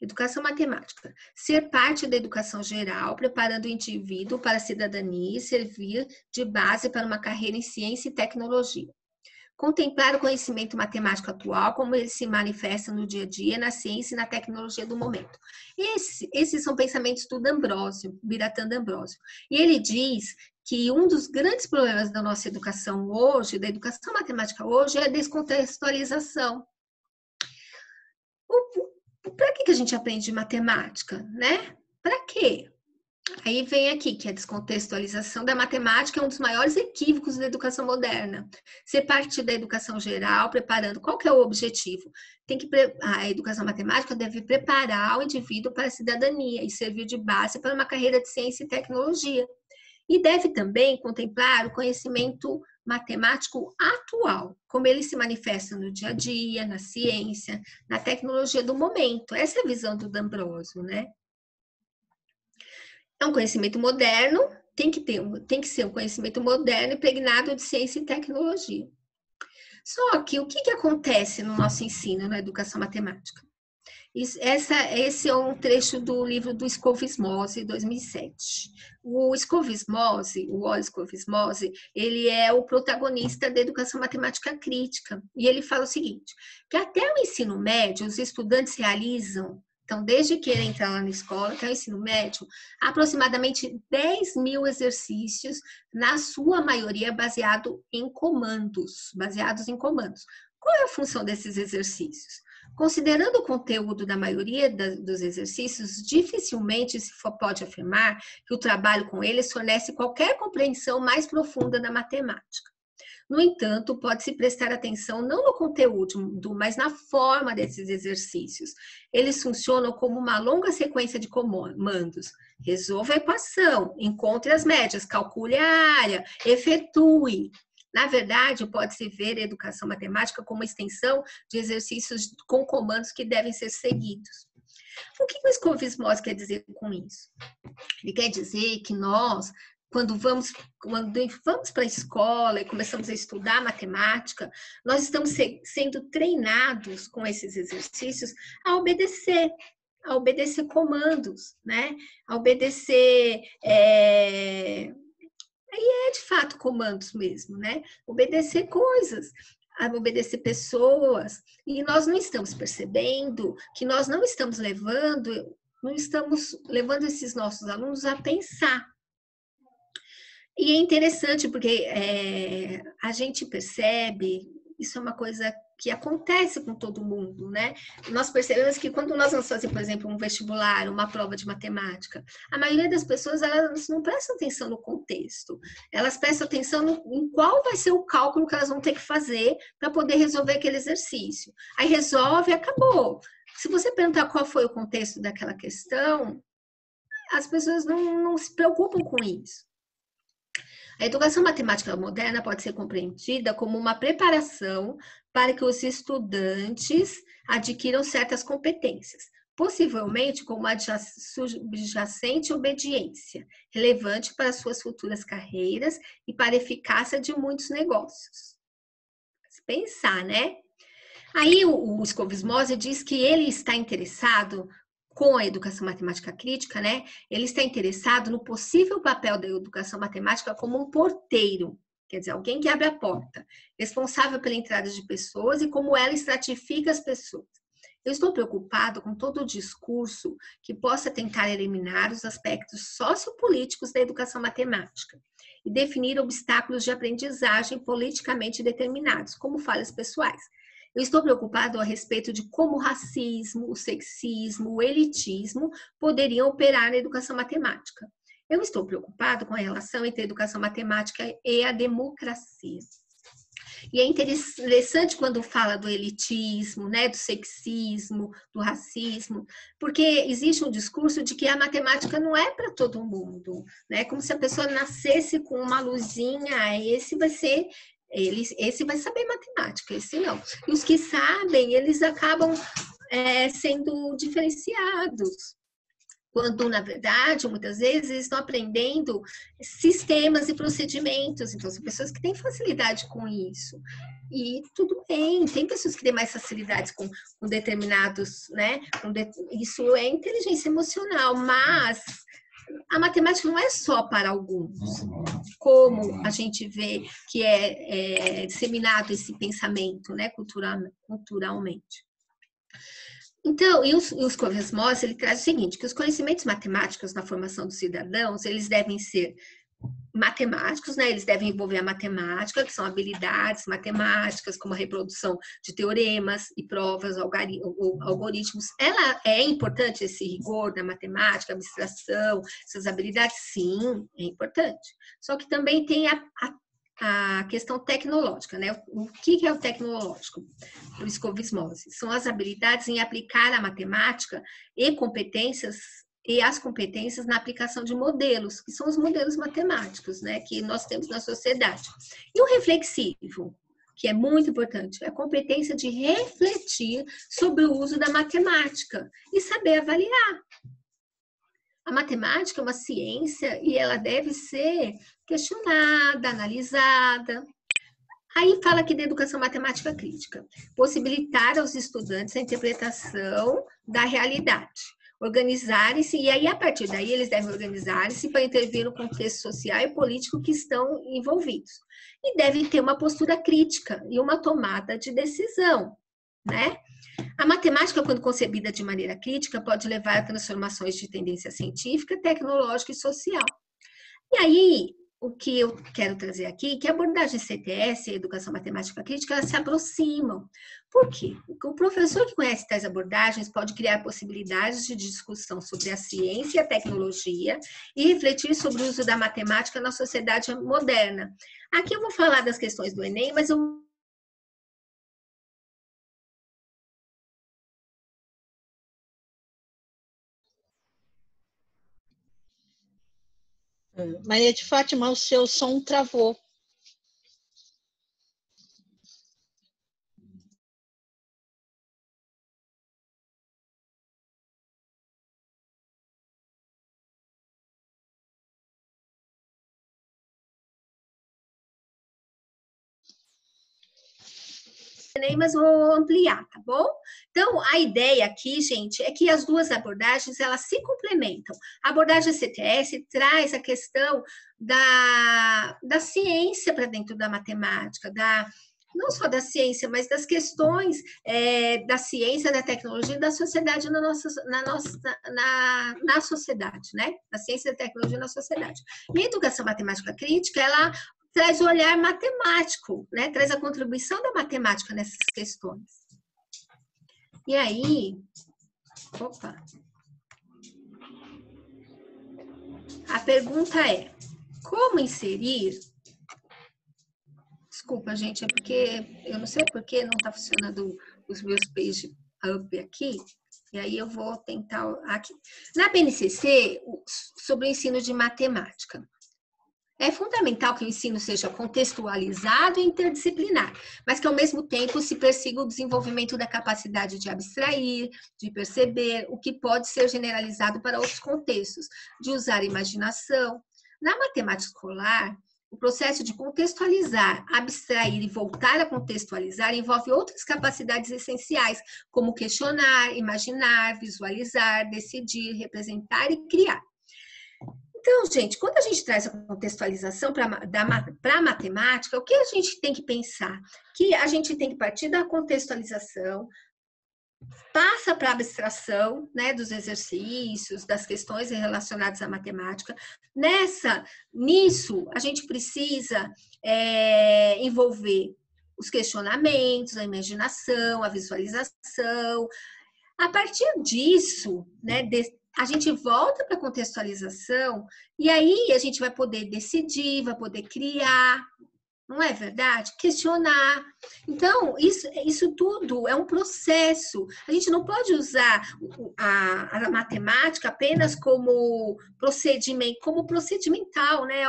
Speaker 2: Educação matemática. Ser parte da educação geral, preparando o indivíduo para a cidadania e servir de base para uma carreira em ciência e tecnologia. Contemplar o conhecimento matemático atual como ele se manifesta no dia a dia, na ciência e na tecnologia do momento. Esses são pensamentos do D'Ambrosio, Biratan D'Ambrosio. E ele diz que um dos grandes problemas da nossa educação hoje, da educação matemática hoje, é a descontextualização. Para que a gente aprende matemática, né? Para quê? Aí vem aqui que a descontextualização da matemática é um dos maiores equívocos da educação moderna. Ser parte da educação geral, preparando, qual que é o objetivo? A educação matemática deve preparar o indivíduo para a cidadania e servir de base para uma carreira de ciência e tecnologia. E deve também contemplar o conhecimento matemático atual, como ele se manifesta no dia a dia, na ciência, na tecnologia do momento. Essa é a visão do D'Ambrosio, né? É um conhecimento moderno, tem que ser um conhecimento moderno impregnado de ciência e tecnologia. Só que o que acontece no nosso ensino, na educação matemática? Esse é um trecho do livro do Escovismose, 2007. O Escovismose, o Wally Escovismose, ele é o protagonista da educação matemática crítica. E ele fala o seguinte, que até o ensino médio, os estudantes realizam, então, desde que ele entra lá na escola, até o ensino médio, aproximadamente 10 mil exercícios, na sua maioria baseados em comandos. Qual é a função desses exercícios? Considerando o conteúdo da maioria dos exercícios, dificilmente se pode afirmar que o trabalho com eles fornece qualquer compreensão mais profunda da matemática. No entanto, pode-se prestar atenção não no conteúdo, mas na forma desses exercícios. Eles funcionam como uma longa sequência de comandos. Resolva a equação, encontre as médias, calcule a área, efetue. Na verdade, pode-se ver a educação matemática como uma extensão de exercícios com comandos que devem ser seguidos. O que o Escovismose quer dizer com isso? Ele quer dizer que nós, quando vamos para a escola e começamos a estudar matemática, nós estamos sendo treinados com esses exercícios a obedecer comandos, né? A obedecer... Aí de fato comandos mesmo, né? Obedecer coisas, obedecer pessoas, e nós não estamos percebendo que nós não estamos levando esses nossos alunos a pensar. E é interessante porque a gente percebe, isso é uma coisa que acontece com todo mundo, né? Nós percebemos que quando nós vamos fazer, por exemplo, um vestibular, uma prova de matemática, a maioria das pessoas, elas não prestam atenção no contexto. Elas prestam atenção em qual vai ser o cálculo que elas vão ter que fazer para poder resolver aquele exercício. Aí resolve e acabou. Se você perguntar qual foi o contexto daquela questão, as pessoas não se preocupam com isso. A educação matemática moderna pode ser compreendida como uma preparação para que os estudantes adquiram certas competências, possivelmente com uma subjacente obediência, relevante para suas futuras carreiras e para a eficácia de muitos negócios. Se pensar, né? Aí o Escovismose diz que ele está interessado com a educação matemática crítica, né? Ele está interessado no possível papel da educação matemática como um porteiro, quer dizer, alguém que abre a porta, responsável pela entrada de pessoas e como ela estratifica as pessoas. Eu estou preocupado com todo o discurso que possa tentar eliminar os aspectos sociopolíticos da educação matemática e definir obstáculos de aprendizagem politicamente determinados, como falhas pessoais. Eu estou preocupado a respeito de como o racismo, o sexismo, o elitismo poderiam operar na educação matemática. Eu estou preocupado com a relação entre a educação matemática e a democracia. E é interessante quando fala do elitismo, né, do sexismo, do racismo, porque existe um discurso de que a matemática não é para todo mundo, né? Como se a pessoa nascesse com uma luzinha, esse vai saber matemática, esse não. E os que sabem, eles acabam sendo diferenciados. Quando, na verdade, muitas vezes, eles estão aprendendo sistemas e procedimentos. Então, são pessoas que têm facilidade com isso. E tudo bem, tem pessoas que têm mais facilidades com determinados, né? Isso é inteligência emocional, mas a matemática não é só para alguns, como a gente vê que é disseminado esse pensamento, né, culturalmente. Então, e os Covesmos, ele traz o seguinte, que os conhecimentos matemáticos na formação dos cidadãos, eles devem ser matemáticos, né? Eles devem envolver a matemática, que são habilidades matemáticas, como a reprodução de teoremas e provas, algoritmos. É importante esse rigor da matemática, abstração, essas habilidades? Sim, é importante. Só que também tem a questão tecnológica, né? O que é o tecnológico? O Covesmos são as habilidades em aplicar a matemática e as competências na aplicação de modelos, que são os modelos matemáticos, né, que nós temos na sociedade. E o reflexivo, que é muito importante, é a competência de refletir sobre o uso da matemática e saber avaliar. A matemática é uma ciência e ela deve ser questionada, analisada. Aí fala aqui da educação matemática crítica, possibilitar aos estudantes a interpretação da realidade, organizarem-se, e aí a partir daí eles devem organizar-se para intervir no contexto social e político que estão envolvidos. E devem ter uma postura crítica e uma tomada de decisão, né? A matemática, quando concebida de maneira crítica, pode levar a transformações de tendência científica, tecnológica e social. E aí, o que eu quero trazer aqui, que a abordagem CTS e a educação matemática crítica, elas se aproximam. Por quê? Porque o professor que conhece tais abordagens pode criar possibilidades de discussão sobre a ciência e a tecnologia e refletir sobre o uso da matemática na sociedade moderna. Aqui eu vou falar das questões do Enem, mas eu
Speaker 1: Maria de Fátima, o seu som travou.
Speaker 2: Mas vou ampliar, tá bom? Então, a ideia aqui, gente, é que as duas abordagens, elas se complementam. A abordagem CTS traz a questão da ciência para dentro da matemática, não só da ciência, mas das questões da ciência, da tecnologia e da sociedade na sociedade, né? Da ciência e da tecnologia na sociedade. E a educação matemática crítica, ela traz o olhar matemático, né? Traz a contribuição da matemática nessas questões. E aí, a pergunta é, como inserir... Desculpa, gente, é porque eu não sei por que não está funcionando os meus page up aqui, e aí eu vou tentar aqui. Na BNCC, sobre o ensino de matemática, é fundamental que o ensino seja contextualizado e interdisciplinar, mas que ao mesmo tempo se persiga o desenvolvimento da capacidade de abstrair, de perceber o que pode ser generalizado para outros contextos, de usar a imaginação. Na matemática escolar, o processo de contextualizar, abstrair e voltar a contextualizar envolve outras capacidades essenciais, como questionar, imaginar, visualizar, decidir, representar e criar. Então, gente, quando a gente traz a contextualização para a matemática, o que a gente tem que pensar? Que a gente tem que partir da contextualização passa para a abstração, né, dos exercícios, das questões relacionadas à matemática. Nisso, a gente precisa envolver os questionamentos, a imaginação, a visualização. A partir disso, né, a gente volta para a contextualização e aí a gente vai poder decidir, vai poder criar, não é verdade? Questionar. Então, isso tudo é um processo. A gente não pode usar a matemática apenas como procedimental, né?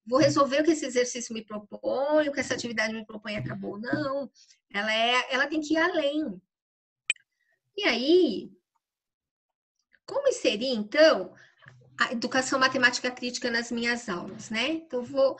Speaker 2: Vou resolver o que esse exercício me propõe, o que essa atividade me propõe e acabou. Não. Ela tem que ir além. E aí, como seria, então, a educação matemática crítica nas minhas aulas, né? Então, vou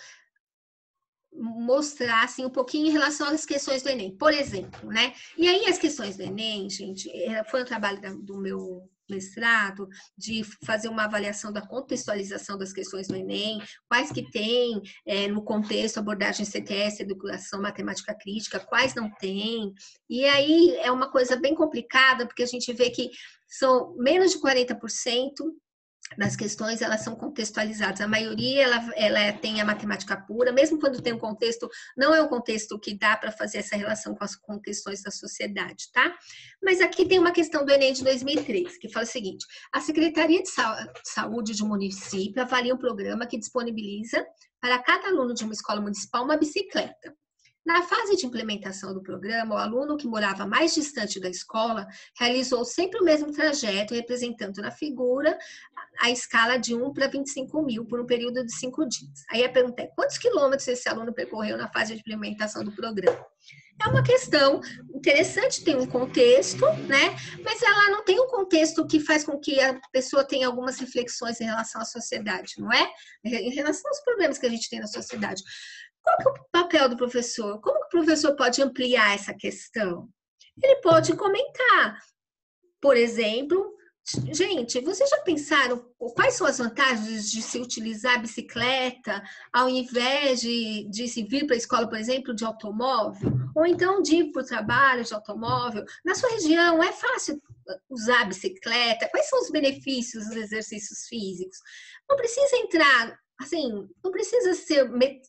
Speaker 2: mostrar assim, um pouquinho em relação às questões do Enem, por exemplo, né? E aí as questões do Enem, gente, foi um trabalho do meu mestrado, de fazer uma avaliação da contextualização das questões do Enem, quais que tem no contexto abordagem CTS, educação matemática crítica, quais não tem. E aí é uma coisa bem complicada, porque a gente vê que são menos de 40% das questões, elas são contextualizadas. A maioria, ela tem a matemática pura, mesmo quando tem um contexto, não é um contexto que dá para fazer essa relação com questões da sociedade, tá? Mas aqui tem uma questão do Enem de 2003, que fala o seguinte: a Secretaria de Saúde de um município avalia um programa que disponibiliza para cada aluno de uma escola municipal uma bicicleta. Na fase de implementação do programa, o aluno que morava mais distante da escola realizou sempre o mesmo trajeto, representando na figura a escala de 1 para 25 mil por um período de 5 dias. Aí a pergunta é: quantos quilômetros esse aluno percorreu na fase de implementação do programa? É uma questão interessante, tem um contexto, né? Mas ela não tem um contexto que faz com que a pessoa tenha algumas reflexões em relação à sociedade, não é? Em relação aos problemas que a gente tem na sociedade. Qual que é o papel do professor? Como que o professor pode ampliar essa questão? Ele pode comentar. Por exemplo, gente, vocês já pensaram quais são as vantagens de se utilizar a bicicleta ao invés de se vir para a escola, por exemplo, de automóvel? Ou então de ir para o trabalho de automóvel? Na sua região, é fácil usar a bicicleta? Quais são os benefícios dos exercícios físicos? Não precisa entrar... Assim, não precisa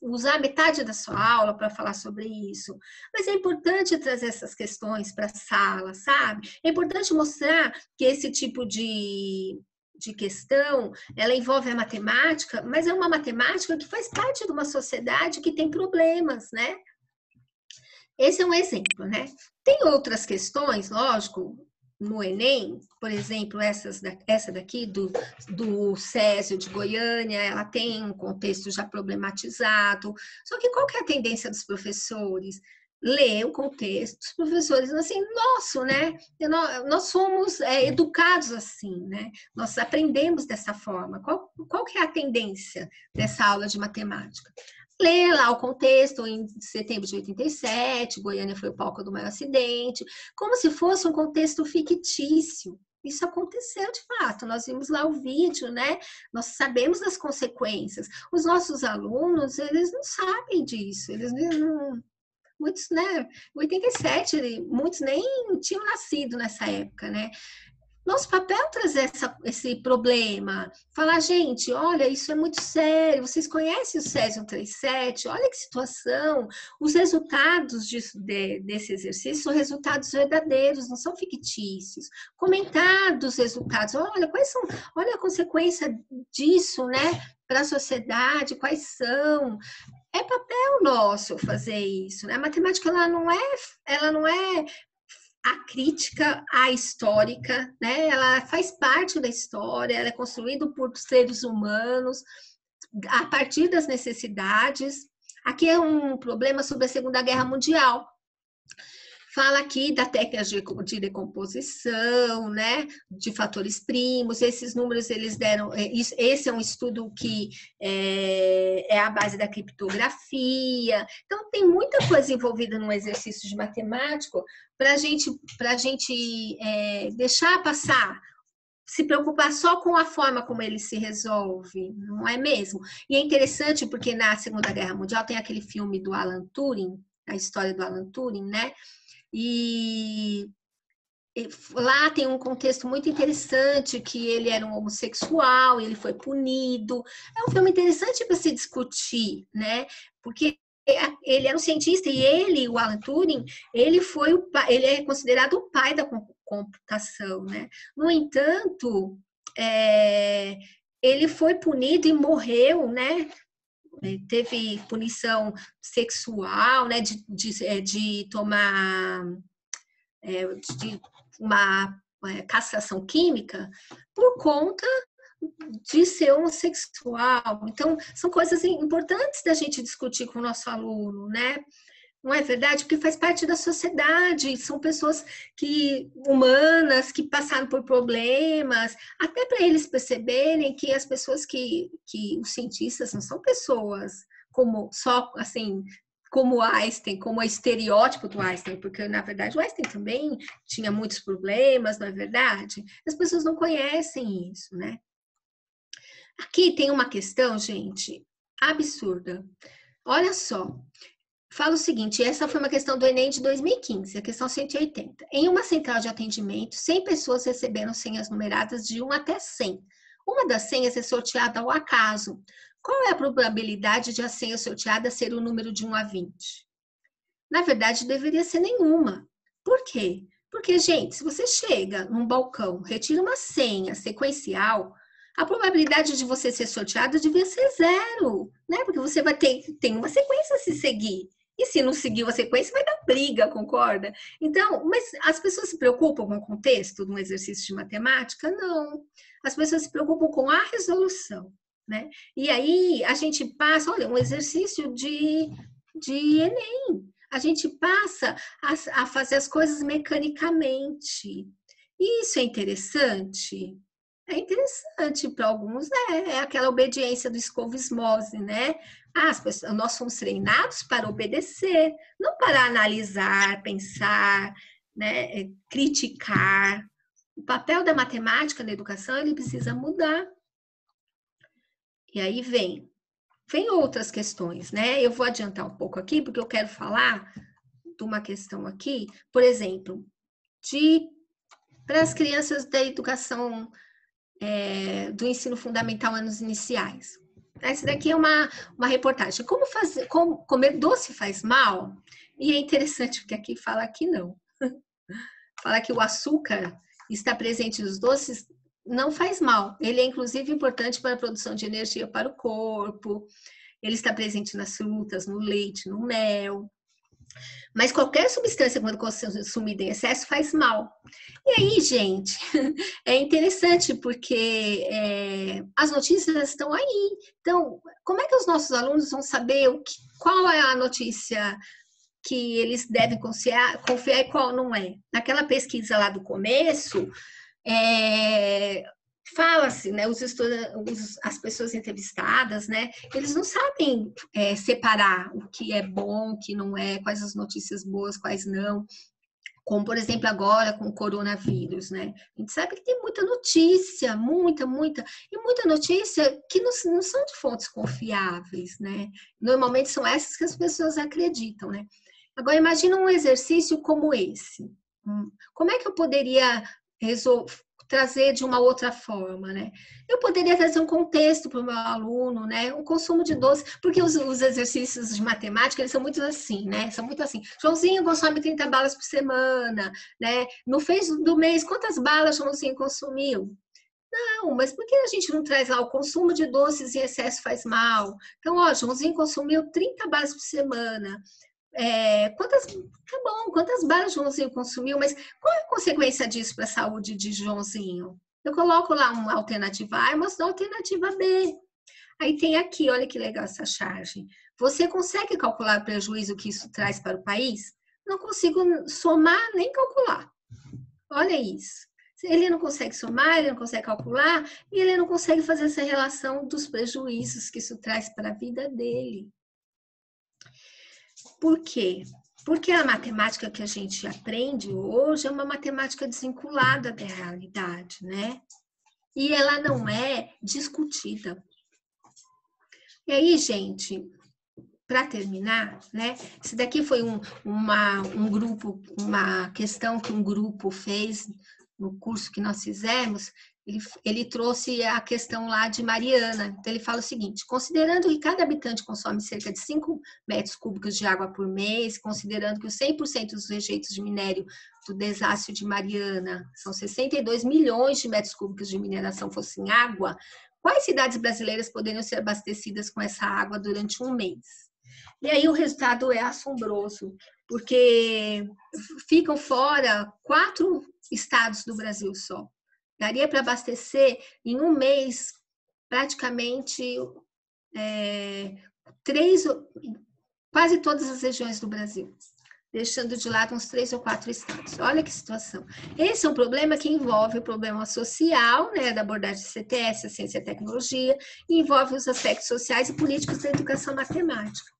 Speaker 2: usar metade da sua aula para falar sobre isso, mas é importante trazer essas questões para a sala, sabe? É importante mostrar que esse tipo de questão, ela envolve a matemática, mas é uma matemática que faz parte de uma sociedade que tem problemas, né? Esse é um exemplo, né? Tem outras questões, lógico, no Enem, por exemplo, essa daqui do Césio de Goiânia, ela tem um contexto já problematizado. Só que qual que é a tendência dos professores? Ler o contexto, os professores, assim, né? Nós somos educados assim, né? Nós aprendemos dessa forma. Qual que é a tendência dessa aula de matemática? Ler lá o contexto, em setembro de 87, Goiânia foi o palco do maior acidente, como se fosse um contexto fictício. Isso aconteceu de fato, nós vimos lá o vídeo, né? Nós sabemos das consequências. Os nossos alunos, eles não sabem disso, eles não... Muitos, né? 87, muitos nem tinham nascido nessa época, né? Nosso papel é trazer esse problema, falar, gente, olha, isso é muito sério, vocês conhecem o Césio 137, olha que situação, os resultados desse exercício são resultados verdadeiros, não são fictícios. Comentar dos resultados, olha a consequência disso, né, para a sociedade, quais são. É papel nosso fazer isso, né? A matemática, ela não é a crítica à histórica, né? Ela faz parte da história, ela é construída por seres humanos a partir das necessidades. Aqui é um problema sobre a Segunda Guerra Mundial. Fala aqui da técnica de decomposição, né? De fatores primos. Esses números eles deram. Esse é um estudo que é a base da criptografia. Então tem muita coisa envolvida no exercício de matemático para a gente deixar passar. Se preocupar só com a forma como ele se resolve, não é mesmo? E é interessante porque na Segunda Guerra Mundial tem aquele filme do Alan Turing, a história do Alan Turing, né? E lá tem um contexto muito interessante, que ele era um homossexual, ele foi punido. É um filme interessante para se discutir, né? Porque ele era um cientista e ele, o Alan Turing, ele é considerado o pai da computação, né? No entanto, ele foi punido e morreu, né? Teve punição sexual, né? De tomar de uma castração química por conta de ser homossexual. Então, são coisas importantes da gente discutir com o nosso aluno, né? Não é verdade? Porque faz parte da sociedade, são pessoas humanas que passaram por problemas, até para eles perceberem que as pessoas que os cientistas não são pessoas como só assim, como Einstein, como o estereótipo do Einstein, porque na verdade o Einstein também tinha muitos problemas, não é verdade? As pessoas não conhecem isso, né? Aqui tem uma questão, gente, absurda. Olha só. Fala o seguinte, essa foi uma questão do Enem de 2015, a questão 180. Em uma central de atendimento, 100 pessoas receberam senhas numeradas de 1 até 100. Uma das senhas é sorteada ao acaso. Qual é a probabilidade de a senha sorteada ser o número de 1 a 20? Na verdade, deveria ser nenhuma. Por quê? Porque, gente, se você chega num balcão, retira uma senha sequencial, a probabilidade de você ser sorteado devia ser 0, né? Porque você tem uma sequência a se seguir. E se não seguir a sequência, vai dar briga, concorda? Então, mas as pessoas se preocupam com o contexto de um exercício de matemática? Não. As pessoas se preocupam com a resolução, né? E aí, a gente passa, olha, um exercício de Enem. A gente passa a fazer as coisas mecanicamente. E isso é interessante? É interessante para alguns, é aquela obediência do Scoville-Smose, né? Nós somos treinados para obedecer, não para analisar, pensar, né? Criticar. O papel da matemática na educação, ele precisa mudar. E aí vem outras questões, né? Eu vou adiantar um pouco aqui, porque eu quero falar de uma questão aqui, por exemplo, para as crianças da educação do ensino fundamental anos iniciais. Essa daqui é uma reportagem. Como comer doce faz mal? E é interessante, porque aqui fala que não. Fala que o açúcar está presente nos doces, não faz mal. Ele é, inclusive, importante para a produção de energia para o corpo. Ele está presente nas frutas, no leite, no mel. Mas qualquer substância, quando consumida em excesso, faz mal. E aí, gente, é interessante porque as notícias estão aí. Então, como é que os nossos alunos vão saber qual é a notícia que eles devem confiar e qual não é? Naquela pesquisa lá do começo, fala-se, né, as pessoas entrevistadas, né, eles não sabem separar o que é bom, o que não é, quais as notícias boas, quais não, como, por exemplo, agora com o coronavírus, né, a gente sabe que tem muita notícia, muita notícia que não são de fontes confiáveis, né, normalmente são essas que as pessoas acreditam, né. Agora, imagina um exercício como esse, como é que eu poderia trazer de uma outra forma, né? Eu poderia trazer um contexto para o meu aluno, né? O consumo de doce, porque os exercícios de matemática, eles são muito assim, né? São muito assim. Joãozinho consome 30 balas por semana, né? No fez do mês, quantas balas Joãozinho consumiu? Não, mas por que a gente não traz lá o consumo de doces em excesso faz mal? Então, ó, Joãozinho consumiu 30 balas por semana. Quantas balas Joãozinho consumiu, mas qual é a consequência disso para a saúde de Joãozinho? Eu coloco lá uma alternativa A e mostro a alternativa B. Aí tem aqui, olha que legal essa charge. Você consegue calcular o prejuízo que isso traz para o país? Não consigo somar nem calcular. Olha isso. Ele não consegue somar, ele não consegue calcular e ele não consegue fazer essa relação dos prejuízos que isso traz para a vida dele. Por quê? Porque a matemática que a gente aprende hoje é uma matemática desvinculada da realidade, né? E ela não é discutida. E aí, gente, para terminar, né? Esse daqui foi uma questão que um grupo fez no curso que nós fizemos. Ele trouxe a questão lá de Mariana. Então, ele fala o seguinte: considerando que cada habitante consome cerca de 5 metros cúbicos de água por mês, considerando que os 100% dos rejeitos de minério do desastre de Mariana são 62 milhões de metros cúbicos de mineração fossem água, quais cidades brasileiras poderiam ser abastecidas com essa água durante um mês? E aí o resultado é assombroso, porque ficam fora 4 estados do Brasil só. Daria para abastecer em um mês praticamente quase todas as regiões do Brasil, deixando de lado uns 3 ou 4 estados. Olha que situação. Esse é um problema que envolve o problema social, né, da abordagem de CTS, a ciência e a tecnologia, e envolve os aspectos sociais e políticos da educação matemática.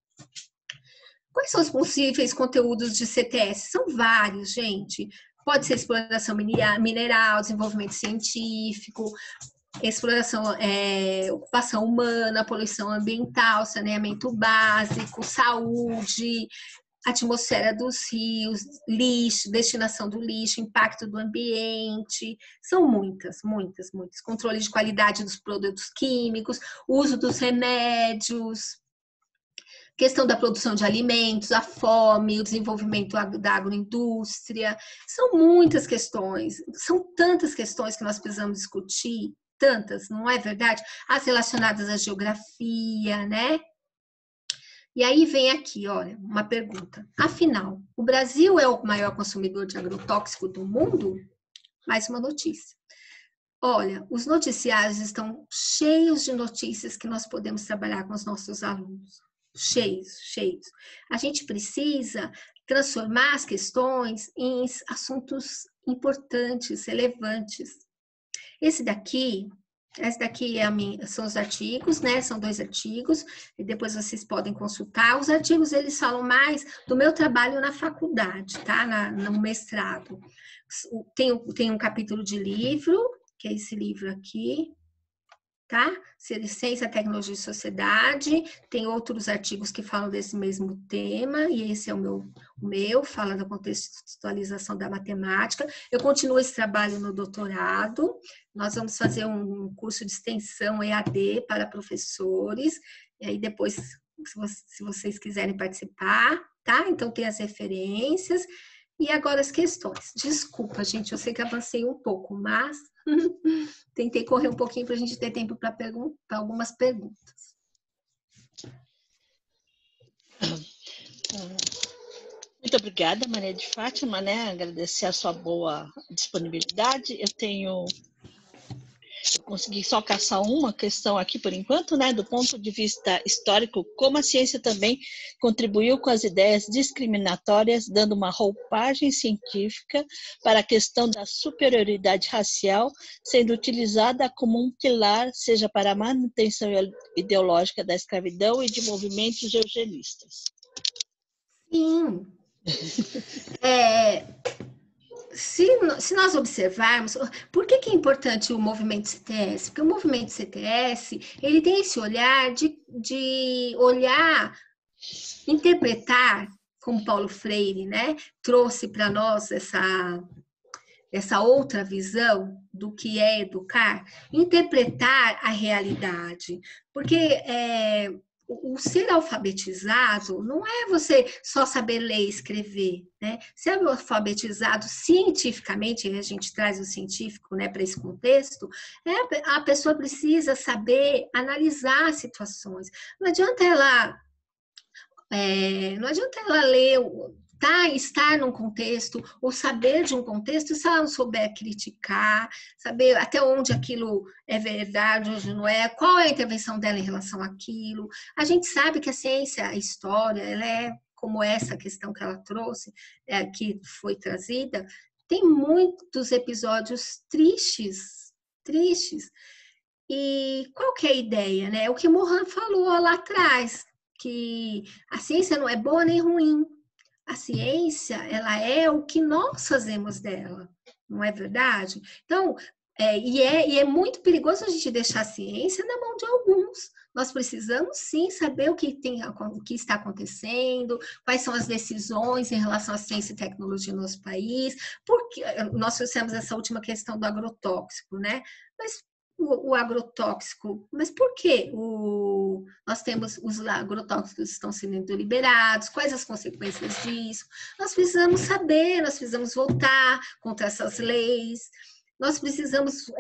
Speaker 2: Quais são os possíveis conteúdos de CTS? São vários, gente. Pode ser exploração mineral, desenvolvimento científico, exploração, ocupação humana, poluição ambiental, saneamento básico, saúde, atmosfera dos rios, lixo, destinação do lixo, impacto do ambiente. São muitas. Controle de qualidade dos produtos químicos, uso dos remédios, questão da produção de alimentos, a fome, o desenvolvimento da agroindústria. São muitas questões, são tantas questões que nós precisamos discutir, tantas, não é verdade? As relacionadas à geografia, né? E aí vem aqui, olha, uma pergunta. Afinal, o Brasil é o maior consumidor de agrotóxico do mundo? Mais uma notícia. Olha, os noticiários estão cheios de notícias que nós podemos trabalhar com os nossos alunos. Cheios. A gente precisa transformar as questões em assuntos importantes, relevantes. Esse daqui são os artigos, né? São 2 artigos, e depois vocês podem consultar. Os artigos, eles falam mais do meu trabalho na faculdade, tá? No mestrado. Tem um capítulo de livro, que é esse livro aqui, tá? Ciência, Tecnologia e Sociedade. Tem outros artigos que falam desse mesmo tema, e esse é o meu, fala da contextualização da matemática. Eu continuo esse trabalho no doutorado. Nós vamos fazer um curso de extensão EAD para professores, e aí depois, se vocês quiserem participar, tá? Então tem as referências. E agora as questões. Desculpa, gente, eu sei que avancei um pouco, mas tentei correr um pouquinho para a gente ter tempo para algumas perguntas.
Speaker 1: Muito obrigada, Maria de Fátima, né? Agradecer a sua boa disponibilidade. Eu consegui só caçar uma questão aqui por enquanto, né? Do ponto de vista histórico, como a ciência também contribuiu com as ideias discriminatórias, dando uma roupagem científica para a questão da superioridade racial, sendo utilizada como um pilar, seja para a manutenção ideológica da escravidão e de movimentos eugenistas.
Speaker 2: Sim. Se nós observarmos, por que é importante o movimento CTS? Porque o movimento CTS, ele tem esse olhar de olhar, interpretar, como Paulo Freire, né, trouxe para nós essa outra visão do que é educar, interpretar a realidade. Porque o ser alfabetizado não é você só saber ler e escrever, né? Ser alfabetizado cientificamente, a gente traz o científico, né, para esse contexto, a pessoa precisa saber analisar situações. Não adianta ela ler, estar num contexto ou saber de um contexto se ela não souber criticar, saber até onde aquilo é verdade, onde não é, qual é a intervenção dela em relação àquilo. A gente sabe que a ciência, a história, ela é como essa questão que ela trouxe, que foi trazida, tem muitos episódios tristes. E qual que é a ideia, né? O que Mohan falou lá atrás, que a ciência não é boa nem ruim. A ciência, ela é o que nós fazemos dela, não é verdade? Então, E é muito perigoso a gente deixar a ciência na mão de alguns. Nós precisamos, sim, saber o que está acontecendo, quais são as decisões em relação à ciência e tecnologia no nosso país, porque nós fizemos essa última questão do agrotóxico, né? Mas o agrotóxico, mas por que nós temos os agrotóxicos estão sendo liberados? Quais as consequências disso? Nós precisamos saber, nós precisamos voltar contra essas leis. Nós precisamos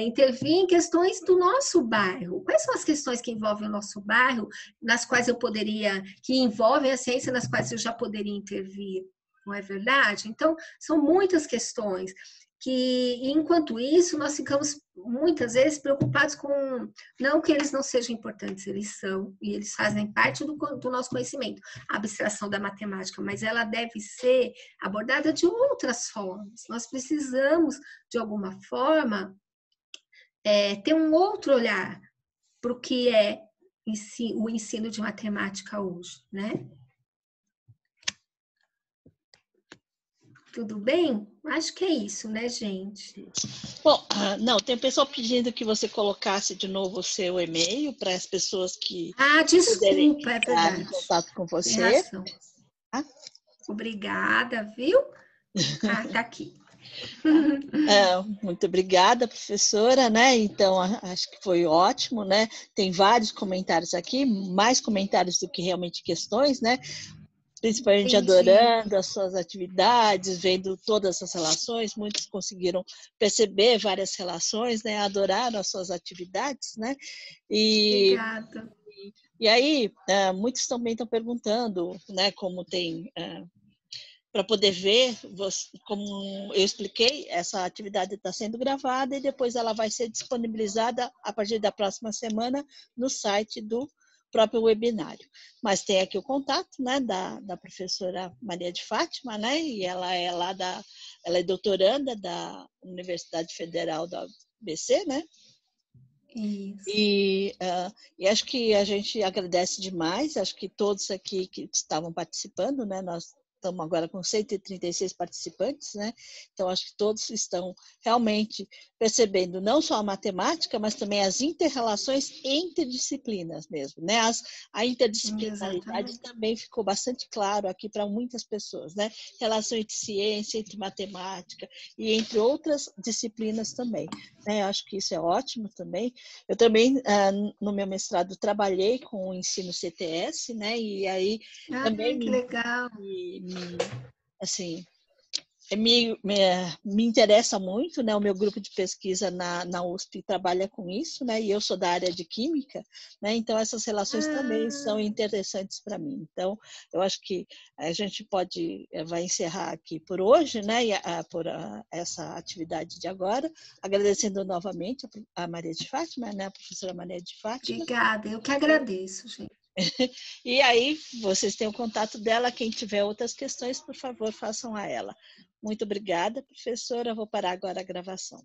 Speaker 2: intervir em questões do nosso bairro. Quais são as questões que envolvem o nosso bairro, nas quais que envolvem a ciência, nas quais eu já poderia intervir? Não é verdade? Então, são muitas questões que, enquanto isso, nós ficamos muitas vezes preocupados com, não que eles não sejam importantes, eles são, e eles fazem parte do nosso conhecimento, a abstração da matemática, mas ela deve ser abordada de outras formas. Nós precisamos, de alguma forma, ter um outro olhar para o que é o ensino de matemática hoje, né? Tudo bem? Acho que é isso, né, gente?
Speaker 1: Bom, não, tem pessoal pedindo que você colocasse de novo o seu e-mail para as pessoas que
Speaker 2: desculpa, é verdade.
Speaker 1: Em contato com você.
Speaker 2: Tem razão. Obrigada, viu? Tá aqui.
Speaker 1: Muito obrigada, professora, né? Então, acho que foi ótimo, né? Tem vários comentários aqui, mais comentários do que realmente questões, né? Principalmente adorando as suas atividades, vendo todas as relações, muitos conseguiram perceber várias relações, né? Adoraram as suas atividades, né?
Speaker 2: Obrigada.
Speaker 1: E aí, muitos também estão perguntando, né? Como tem... para poder ver, como eu expliquei, essa atividade está sendo gravada e depois ela vai ser disponibilizada a partir da próxima semana no site do próprio webinário. Mas tem aqui o contato, né, da professora Maria de Fátima, né, e ela é doutoranda da Universidade Federal da ABC, né?
Speaker 2: Isso.
Speaker 1: E acho que a gente agradece demais, acho que todos aqui que estavam participando, né, nós estamos agora com 136 participantes, né? Então, acho que todos estão realmente percebendo não só a matemática, mas também as inter-relações entre disciplinas mesmo, né? A interdisciplinaridade também ficou bastante claro aqui para muitas pessoas, né? Relação entre ciência, entre matemática e entre outras disciplinas também, né? Eu acho que isso é ótimo também. Eu também, no meu mestrado, trabalhei com o ensino CTS, né? E aí também
Speaker 2: que legal.
Speaker 1: Assim, me interessa muito, né? O meu grupo de pesquisa na USP trabalha com isso, né? E eu sou da área de química, né? Então essas relações também são interessantes para mim. Então eu acho que a gente vai encerrar aqui por hoje, né? Por essa atividade de agora, agradecendo novamente a Maria de Fátima, né? A professora Maria de Fátima.
Speaker 2: Obrigada, eu que agradeço, gente.
Speaker 1: E aí, vocês têm o contato dela. Quem tiver outras questões, por favor, façam a ela. Muito obrigada, professora. Vou parar agora a gravação.